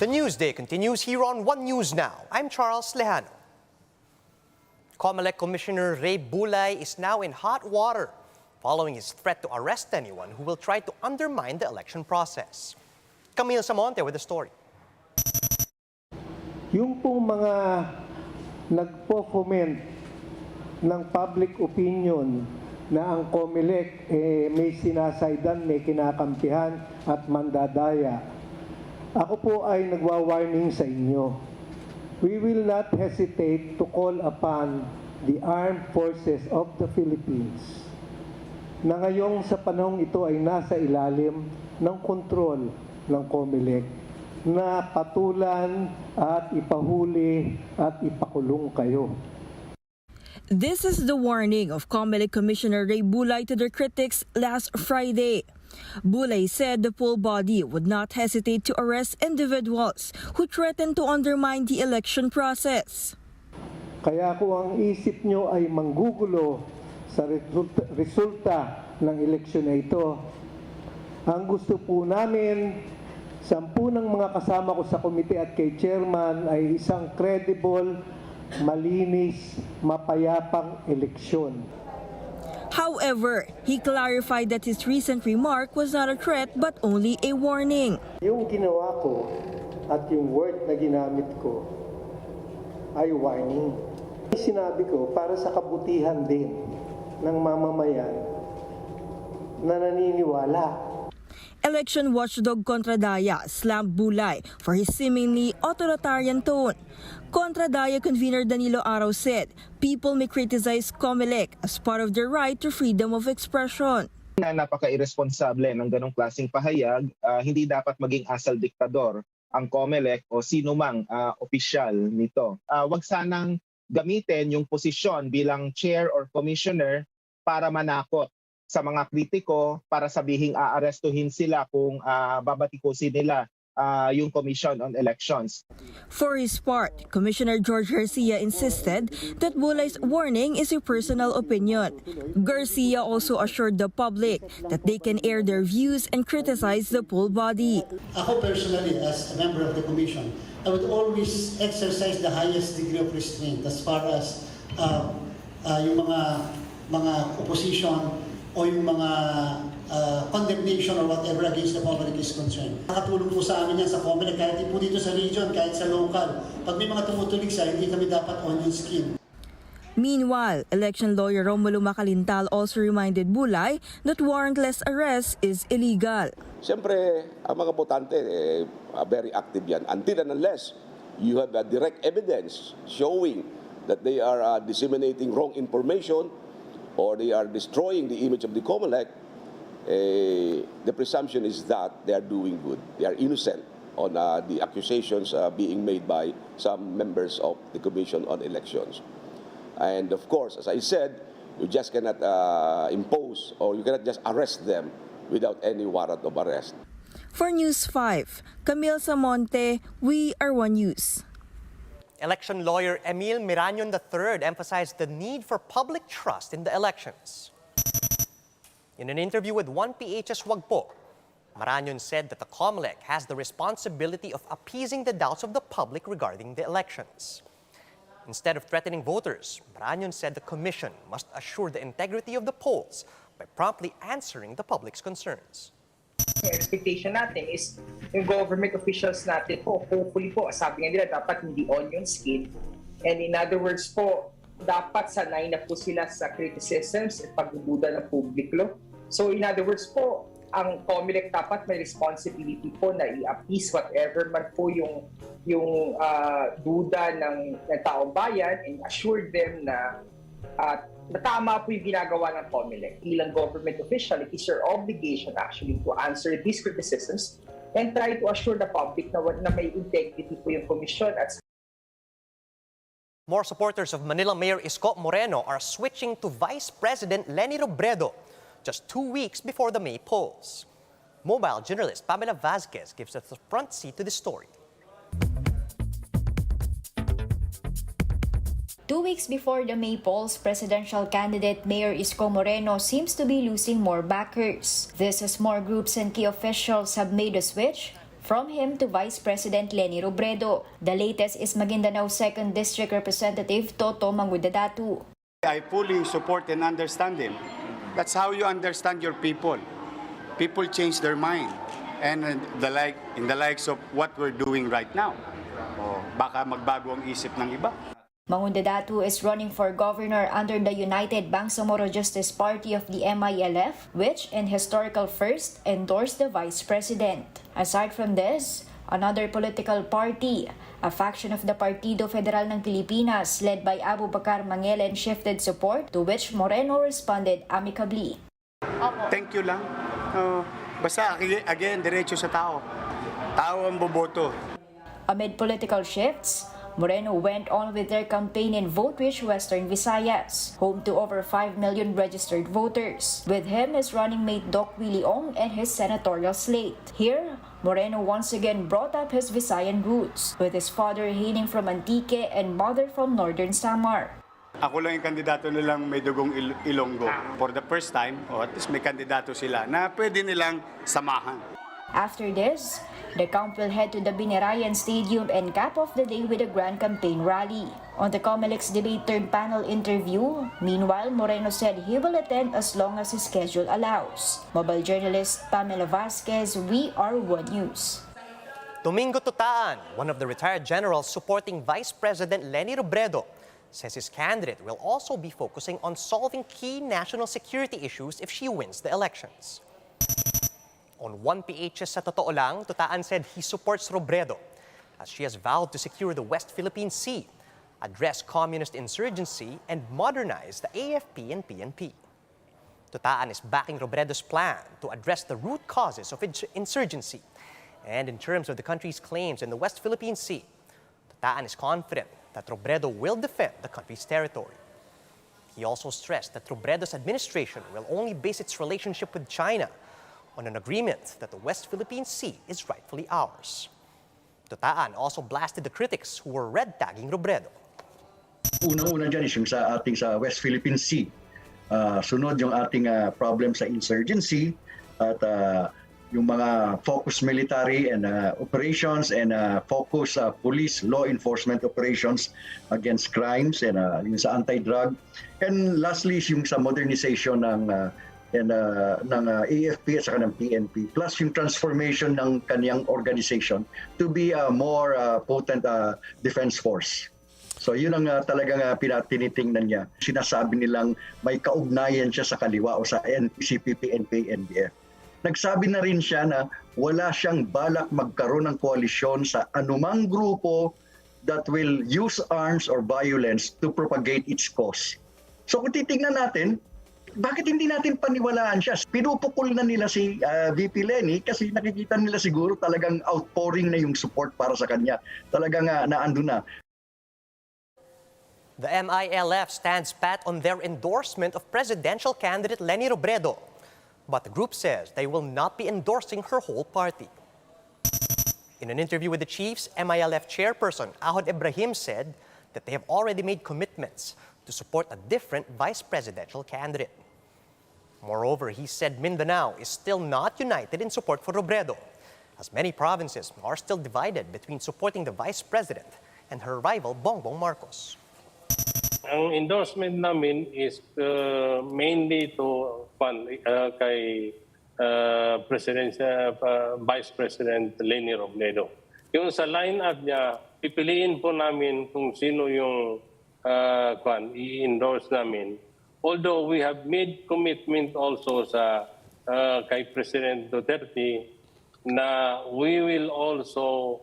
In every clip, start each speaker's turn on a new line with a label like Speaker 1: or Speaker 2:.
Speaker 1: The Newsday continues here on One News Now. I'm Charles Lejano. Comelec Commissioner Ray Bulay is now in hot water following his threat to arrest anyone who will try to undermine the election process. Camille Samonte with the story.
Speaker 2: Yung pong mga nagpo-foment ng public opinion na ang Comelec may sinasaydan, may kinakampihan at mandadaya, ako po ay nagwa-warning sa inyo. We will not hesitate to call upon the armed forces of the Philippines na ngayong sa panahong ito ay nasa ilalim ng kontrol ng Comelec na patulan at ipahuli at ipakulong kayo.
Speaker 3: This is the warning of Comelec Commissioner Ray Bulay to their critics last Friday. Bulay said the poll body would not hesitate to arrest individuals who threaten to undermine the election process.
Speaker 2: Kaya kung ang isip nyo ay manggugulo sa resulta ng eleksyon na ito, ang gusto po namin, 10 ng mga kasama ko sa komite at kay chairman ay isang credible, malinis, mapayapang eleksyon.
Speaker 3: However, he clarified that his recent remark was not a threat but only a warning.
Speaker 2: Yung ginawa ko at yung word na ginamit ko ay warning. Sinabi ko para sa kabutihan din ng mamamayan na naniniwala.
Speaker 3: Election watchdog Contradaya slammed Bulay for his seemingly authoritarian tone. Contradaya convener Danilo Araw said people may criticize Comelec as part of their right to freedom of expression.
Speaker 4: Napaka-irresponsable ng ganong klaseng pahayag, hindi dapat maging asal diktador ang Comelec o sino mang opisyal nito. Wag sanang gamitin yung posisyon bilang chair or commissioner para manakot sa mga kritiko, para sabihing aarestuhin sila kung babatikusin nila yung Commission on Elections.
Speaker 3: For his part, Commissioner George Garcia insisted that Bulay's warning is a personal opinion. Garcia also assured the public that they can air their views and criticize the poll body.
Speaker 5: Ako personally, as a member of the Commission, I would always exercise the highest degree of restraint as far as yung mga opposition o yung mga condemnation or whatever against the Comelec is concerned. Nakatulong po sa amin yan sa Comelec, kahit po dito sa region, kahit sa local. Pag may mga tumutulig sa, hindi kami dapat onion skin.
Speaker 3: Meanwhile, election lawyer Romulo Macalintal also reminded Bulay that warrantless arrest is illegal.
Speaker 6: Siyempre, ang mga botante, very active yan. Until and unless you have direct evidence showing that they are disseminating wrong information or they are destroying the image of the Comelec, the presumption is that they are doing good. They are innocent on the accusations being made by some members of the Commission on Elections. And of course, as I said, you just cannot impose or you cannot just arrest them without any warrant of arrest.
Speaker 3: For News 5, Camille Samonte, We Are One News.
Speaker 1: Election lawyer Emil Mirañon III emphasized the need for public trust in the elections. In an interview with 1PH's Wagpo, Marañon said that the Comelec has the responsibility of appeasing the doubts of the public regarding the elections. Instead of threatening voters, Marañon said the Commission must assure the integrity of the polls by promptly answering the public's concerns.
Speaker 7: Yung expectation natin is yung government officials natin po, hopefully po, sabi nga nila, dapat hindi onion skin. And in other words po, dapat sanay na po sila sa criticisms at pagdududa ng publiko. So in other words po, ang Comelec dapat may responsibility po na i-appease whatever man po yung duda ng taong bayan and assure them na tama po yung ginagawa ng Comelec. Bilang government official, it is your obligation actually to answer these criticisms and try to assure the public na may integrity po yung commission.
Speaker 1: More supporters of Manila Mayor Isco Moreno are switching to Vice President Leni Robredo just 2 weeks before the May polls. Mobile journalist Pamela Vazquez gives us the front seat to the story.
Speaker 8: 2 weeks before the May polls, presidential candidate Mayor Isco Moreno seems to be losing more backers. This as more groups and key officials have made a switch from him to Vice President Leni Robredo. The latest is Maguindanao 2nd District Representative Toto Mangudadatu.
Speaker 9: I fully support and understand him. That's how you understand your people. People change their mind. And in the likes of what we're doing right now. O baka magbago ang isip ng iba.
Speaker 8: Mangudadatu is running for governor under the United Bangsamoro Justice Party of the MILF, which in historical first endorsed the Vice President. Aside from this, another political party, a faction of the Partido Federal ng Pilipinas led by Abu Bakar Mangelen, shifted support, to which Moreno responded amicably.
Speaker 9: Thank you lang. Basta again, diretso sa tao. Tao ang boboto.
Speaker 8: Amid political shifts, Moreno went on with their campaign in vote-rich Western Visayas, home to over 5 million registered voters. With him is running mate Doc Willie Ong and his senatorial slate. Here, Moreno once again brought up his Visayan roots, with his father hailing from Antique and mother from Northern Samar.
Speaker 9: Ako lang yung kandidato nilang may dugong Ilonggo. For the first time, o at least may kandidato sila na pwede nilang samahan.
Speaker 8: After this, the camp will head to the Binirayan Stadium and cap off the day with a grand campaign rally. On the Comelec's debate third panel interview, meanwhile, Moreno said he will attend as long as his schedule allows. Mobile journalist Pamela Vasquez, We Are One News.
Speaker 1: Domingo Tutaan, one of the retired generals supporting Vice President Leni Robredo, says his candidate will also be focusing on solving key national security issues if she wins the elections. On 1PH's Sa Totoo Lang, Tutaan said he supports Robredo as she has vowed to secure the West Philippine Sea, address communist insurgency, and modernize the AFP and PNP. Tutaan is backing Robredo's plan to address the root causes of insurgency. And in terms of the country's claims in the West Philippine Sea, Tutaan is confident that Robredo will defend the country's territory. He also stressed that Robredo's administration will only base its relationship with China on an agreement that the West Philippine Sea is rightfully ours. Tutaan also blasted the critics who were red-tagging Robredo.
Speaker 10: Unang-una dyan is yung sa ating sa West Philippine Sea. Sunod yung ating problem sa insurgency at yung mga focus military and operations and focus police law enforcement operations against crimes and yung sa anti-drug. And lastly is yung sa modernization ng AFP at saka ng PNP, plus yung transformation ng kaniyang organization to be a more potent defense force. So yun ang talagang tinitingnan niya. Sinasabi nilang may kaugnayan siya sa kaliwa o sa CPP, NPA, NBF. Nagsabi na rin siya na wala siyang balak magkaroon ng koalisyon sa anumang grupo that will use arms or violence to propagate its cause. So kung titingnan natin, bakit hindi natin paniwalaan siya? Pinupukol na nila si VP Leni kasi nakikita nila siguro talagang outpouring na yung support para sa kanya. Talagang naando na.
Speaker 1: The MILF stands pat on their endorsement of presidential candidate Leni Robredo, but the group says they will not be endorsing her whole party. In an interview with the chiefs, MILF chairperson Ahod Ibrahim said that they have already made commitments to support a different vice presidential candidate. Moreover, he said Mindanao is still not united in support for Robredo, as many provinces are still divided between supporting the vice president and her rival Bongbong Marcos.
Speaker 11: Ang endorsement namin is mainly to kay Vice President Leni Robredo. Yung sa line-up niya, pipiliin po namin kung sino yung i-endorse namin. Although we have made commitment also sa kay President Duterte na we will also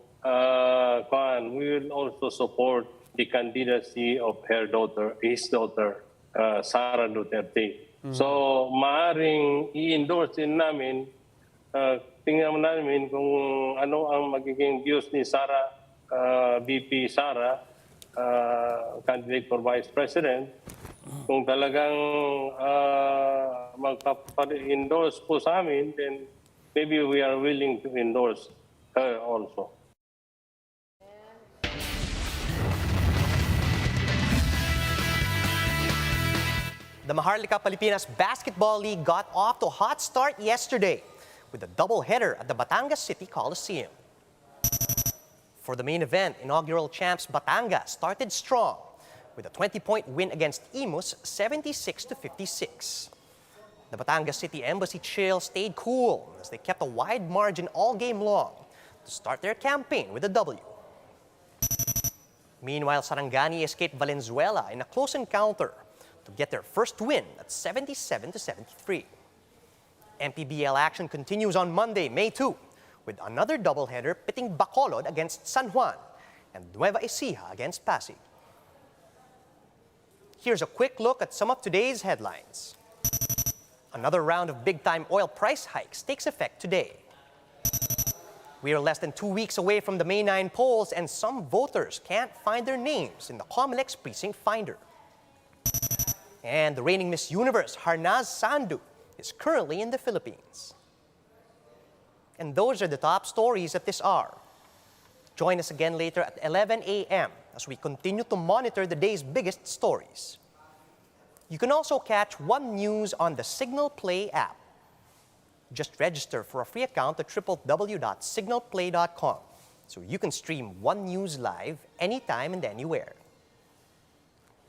Speaker 11: support the candidacy of his daughter, Sara Duterte. So, maaring i-endorse din namin, tingnan namin kung ano ang magiging views ni Sara, VP Sara, candidate for Vice President. Kung talagang magpapa-endorse po sa amin, then maybe we are willing to endorse her also.
Speaker 1: The Maharlika Pilipinas Basketball League got off to a hot start yesterday with a doubleheader at the Batangas City Coliseum. For the main event, inaugural champs Batangas started strong with a 20-point win against Imus 76-56. The Batangas City Embassy Chill stayed cool as they kept a wide margin all game long to start their campaign with a W. Meanwhile, Sarangani escaped Valenzuela in a close encounter to get their first win at 77-73. MPBL action continues on Monday, May 2, with another doubleheader pitting Bacolod against San Juan and Nueva Ecija against Pasig. Here's a quick look at some of today's headlines. Another round of big-time oil price hikes takes effect today. We are less than 2 weeks away from the May 9 polls, and some voters can't find their names in the Comelec's precinct finder. And the reigning Miss Universe, Harnaz Sandu, is currently in the Philippines. And those are the top stories at this hour. Join us again later at 11 a.m. as we continue to monitor the day's biggest stories. You can also catch One News on the Signal Play app. Just register for a free account at www.signalplay.com so you can stream One News live anytime and anywhere.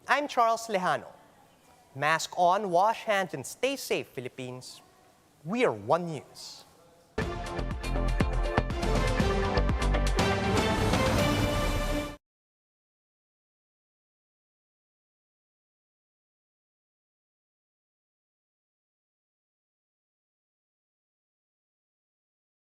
Speaker 1: I'm Charles Lejano. Mask on, wash hands, and stay safe, Philippines. We are One News.